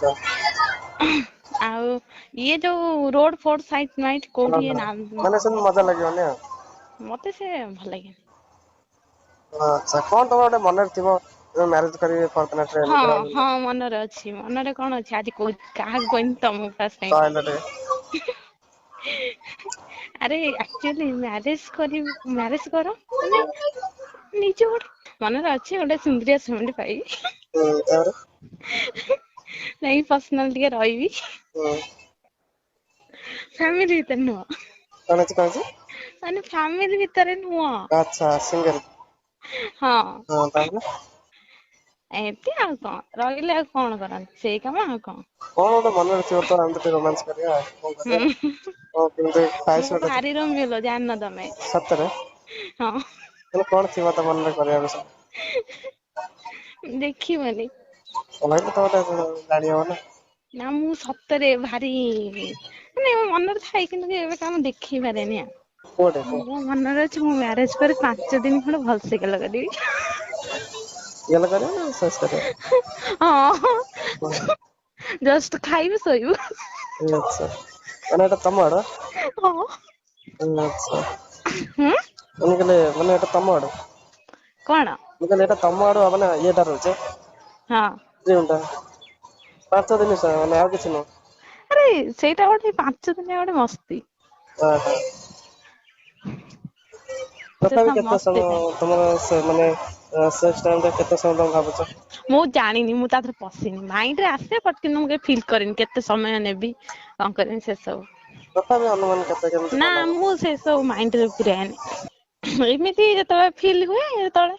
अच्छा ଆଉ ଇଏ ଯୋଉ ରୋଡ ଫୋଡ ସାଇड ନାଇଟ୍ କୋଉଠି ଇଏ ନା ମାନେ ସେମିତି ମଜା ଲାଗିବନି ଆଉ। ମତେ ସେ ଭଲ ଲାଗେନି। ଆଚ୍ଛା କଣ ତମର ଗୋଟେ ମନରେ ଥିବ ମ୍ୟାରେଜ କରିବି ଫର୍ଚୁନେଟରେ ହଁ ଏମିତି ହଁ ମନରେ ଅଛି ମନରେ କଣ ଅଛି ଆଜି କାହାକୁ କହିନି ତମକୁ ଫାଷ୍ଟ ଟାଇମ୍। କହିଲ ଟିକେ ଆରେ ଆକ୍ଚୁଆଲି ମ୍ୟାରେଜ କର ମାନେ ନିଜ ଗୋଟେ ମନରେ ଅଛି ଗୋଟେ ସୁନ୍ଦରିଆ ସ୍ୱାମୀଟେ ପାଇବି। ତାପରେ ଯାଇକି ପର୍ସନାଲ ଟିକେ ରହିବି। ହୁଁ ଫ୍ୟାମିଲି ଭିତରେ ନୁହଁ। କଣ ହେଇଛି? ମାନେ ଫ୍ୟାମିଲି ଭିତରେ ନୁହଁ। ଆଚ୍ଛା ସିଙ୍ଗଲ। ହଁ ତାପରେ ଏମିତି ଆଉ କଣ ରହିଲେ ଆଉ କଣ କରନ୍ତି ସେଇ କାମ ଆଉ କଣ। କଣ ଗୋଟେ ମନରେ ଥିବ ତ ଆମେ ଟିକେ ରୋମାନ୍ସ କରିବା କଣ କରିବା ହୁଁ କଣ କେମିତି ମୁଁ ଭାରି ରୋମିଓ ଜାଣିନ ତମେ। ସତରେ ହଁ ମାନେ କଣ ଥିବ ତ ମନରେ କରିବାକୁ ସବୁ। ଦେଖିବନି। କହିଲେ ତ ଗୋଟେ ଜାଣି ହବ ନା। ନା ମୁଁ ସତରେ ଭାରି ମାନେ ମୋ ମନରେ ଥାଏ କିନ୍ତୁ ଏବେ କାହାକୁ ଦେଖେଇ ପାରେନି ଆଉ। କୋଉଟେ କୁହ ମୋ ମନରେ ଅଛି ମୁଁ ମ୍ୟାରେଜ ପରେ 5 ଦିନ ଖଣ୍ଡେ ଭଲସେ ଗେଲ କରିବି। ଗେଲ କରିବ ନା ବିଶ୍ୱାସ କରିବ? ହଁ ଜଷ୍ଟ ଖାଇବୁ ଶୋଇବୁ। ଆଚ୍ଛା ମାନେ ଏଇଟା ତମ ଆଡୁ? ହଁ ଆଚ୍ଛା ହୁଁ ମୁଁ କହିଲି ମାନେ ଏଇଟା ତମ ଆଡୁ? କଣ? ମୁଁ କହିଲି ଏଇଟା ତମ ଆଡୁ ମାନେ ଇଏଟା ରହୁଛି। ହଁ 5 ଦିନ ମାନେ ଆଉ କିଛି ନୁହଁ। ଆରେ ସେଇଟା ଗୋଟେ 5 ଦିନିଆ ଗୋଟେ ମସ୍ତି। ଓହୋ ତଥାପି ସେଟା କେତେ ମସ୍ତି ସମୟ ଥାଏ। ତମର ସେ ମାନେ ସେକ୍ସ ଟାଇମରେ କେତେ ସମୟ ତମେ ଭାବୁଛ? ମୁଁ ଜାଣିନି ମୁଁ ତା ଦେହରେ ପଶିନି ମାଇଣ୍ଡ ରେ ଆସେ ବଟ୍ କିନ୍ତୁ ମୁଁ କେବେ ଫିଲ୍ କରିନି କେତେ ସମୟ ନେବି। କଣ କରିବି ସେ ସବୁ। ତଥାପି ଅନୁମାନ କେତେ କେମିତି ନା କଣ ନବ? ମୁଁ ସେ ସବୁ ମାଇଣ୍ଡରେ ପୁରାଏନି। ଏମିତି ଯେତେବେଳେ ଫିଲ୍ ହୁଏ ଯେତେବେଳେ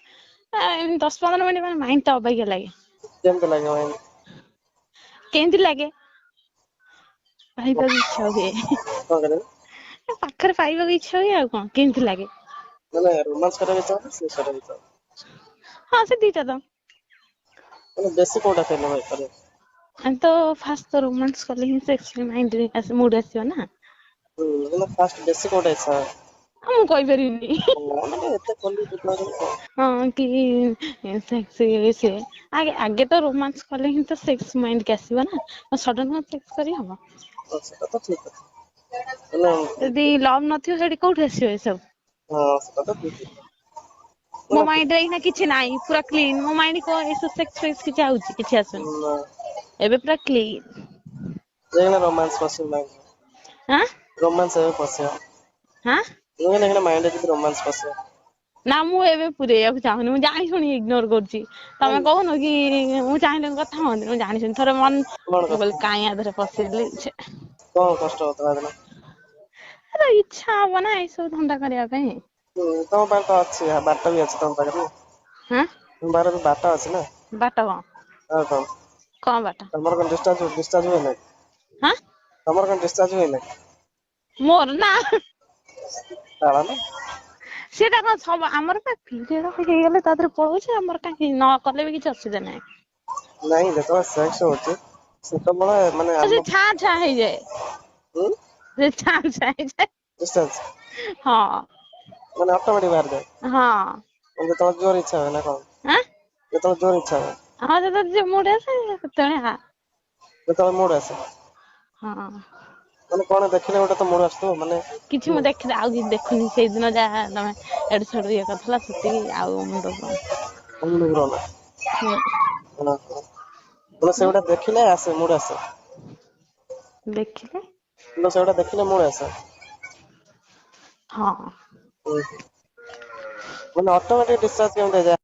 10-15 ମିନିଟ୍ ମାନେ ମାଇଣ୍ଡ ଟା ଅବାଗିଆ ଲାଗେ। କେମିତି ଲାଗେ ମାଇଣ୍ଡ? କେମିତି ଲାଗେ ଭାବିବାକୁ ଇଚ୍ଛା ହୁଏ। କଣ କରିବ? ପାଖରେ ପାଇବାକୁ ଇଚ୍ଛା ହୁଏ ଆଉ କଣ କେମିତି ଲାଗେ। ମାନେ ରୋମାନ୍ସ କରିବାକୁ ଇଚ୍ଛା ହବ ନା ସେକ୍ସ କରିବାକୁ ଇଚ୍ଛା ହବ? ହଁ ସେ ଦିଟା ତ। ମାନେ ବେଶୀ କୋଉଟା ଫିଲ୍ ହୁଏ କରିବାକୁ? ତ ଫାଷ୍ଟ ତ ରୋମାନ୍ସ କଲେ ହିଁ ସେକ୍ସ ମାଇଣ୍ଡରେ ମୁଡ୍ ଆସିବ ନା। ମାନେ ଫାଷ୍ଟ ବେଶୀ କୋଉଟା ଇଚ୍ଛା ହୁଏ? ମୁଁ କହିପାରିବିନି। ମାନେ ଏତେ ଖୋଲିକି ପଚାରୁଛ। ହଁ କି ସେକ୍ସ ଇଏ ସିଏ। ଆଗେ ତ ରୋମାନ୍ସ କଲେ ହିଁ ତ ସେକ୍ସ ମାଇଣ୍ଡ କି ଆସିବ ନା ସଡନ କଣ ସେକ୍ସ କରି ହବ। ସେଟା ତ ଠିକ୍ କଥା ମାନେ ଯଦି ଲଭ ନଥିବ ସେଠି କୋଉଠି ଆସିବ ଏ ସବୁ। ହଁ ସେଟା ତ ଠିକ୍ କଥା। ମୋ ମାନେ ମାଇଣ୍ଡରେ ଏଇନା କିଛି ନାହିଁ ପୁରା କ୍ଲିନ ମୋ ମାଇଣ୍ଡ କଣ ଏସବୁ ସେକ୍ସ ଫେକ୍ସ କିଛି ଆଉଛି କିଛି ଆସୁନି। ଏବେ ପୁରା କ୍ଲିନ୍। ଏଇନା ରୋମାନ୍ସ ପଶିବ ଆଁ ମାଇଣ୍ଡରେ ରୋମାନ୍ସ ଏବେ ପଶିବ। ହାଁ ମୁଁ କହିଲି ଏଇନା ମାଇଣ୍ଡରେ ଯଦି ରୋମାନ୍ସ ପଶିବ। ନା ମୁଁ ଏବେ ପୁରେଇବାକୁ ଚାହୁଁନି ମୁଁ ଜାଣି ଶୁଣି ଇଗ୍ନୋର କରୁଛି। ତମେ କାହିଁକି କହୁନ କି ମୁଁ ଚାହିଁଲେ କଥା ହୁଅନ୍ତିନି ମୁଁ ଜାଣିଶୁଣି ଥରେ କଣ ମୁଁ କଷ୍ଟ କହିଲି କାଇଁ ଆ ଦେହରେ ପଶିଲି ଛେ। କଣ କଷ୍ଟ ହଉଥିଲା ସେଦିନ? ଆରେ ଇଚ୍ଛା ହବ ନା ଏଇ ସବୁ ଧନ୍ଦା କରିବା ପାଇଁ। ତମ ପାଇଁ ତ ଅଛି ବାଟ ବି ଅଛି ତମ ପାଖରେ ହାଁ ତମ ପାଖରେ ବି ବାଟ ଅଛି ନା। ବାଟ କଣ ଆଉ କଣ ବାଟ ତମର କଣ ଡିସଚାର୍ଜ ହୁଏନି? ହାଁ ତମର କଣ ଡିସଚାର୍ଜ ହୁଏନି? ମୋର ନା। ତାମାନେ ସେଇଟା କଣ ସବୁ ଆମର ପା ପିରିୟଡ ହେଇଗଲେ ତା ଦେହରେ ପଳଉଛି ଆମର କାହିଁକି ନ କଲେ ବି କିଛି ଅସୁବିଧା ନାହିଁ। ନାଇଁ ଯେତେବେଳେ ସେକ୍ସ ହଉଛି ସେତେବେଳେ ମାନେ ସେ ଆମ ଛାଁ ଛାଁ ହେଇଯାଏ ଉଁ ସେ ଛାଁ ଛାଁ ହେଇଯାଏ। ଡିସଚାର୍ଜ ହଁ ମାନେ ଅଟୋମେଟିକ୍ ବାହାରିଯାଏ। ହଁ ଯେତେବେଳେ ଜୋର ଇଚ୍ଛା ହୁଏ ନା କଣ ଆଁ ଯେତେବେଳେ ଜୋର ଇଚ୍ଛା ହୁଏ। ହଁ ଯେତେବେଳେ ଯୋଉ ମୁଡ୍ ଆସେ ସେତେବେଳେ ଯେତେବେଳେ ମୁଡ୍ ଆସେ। ହଁ ମାନେ କଣ ଦେଖିଲେ ଗୋଟେ ତ ମୁଡ୍ ଆସୁଥିବ ମାନେ କିଛି ମୁଁ ଦେଖିଲି ଆଉ କିଛି ଦେଖୁନି ସେଇଦିନ ଯାହା ତମେ ଏଡୁ ସେଡୁ ଇଏ କରିଥିଲା ସେତିକି ଆଉ ମୁଣ୍ଡ ପୁରଉନି। ଓହୋ ମାନେ ସେଗୁଟା ଦେଖିଲେ ଆସେ ମୁଡ୍ ଆସେ। ଦେଖିଲେ ସେଗୁଟା ଦେଖିଲେ ମୁଡ୍ ଆସେ। ହଁ ମାନେ ଅଟୋମେଟିକ୍ ଡିସଚାର୍ଜ କେମିତି ହେଇଯାଏ?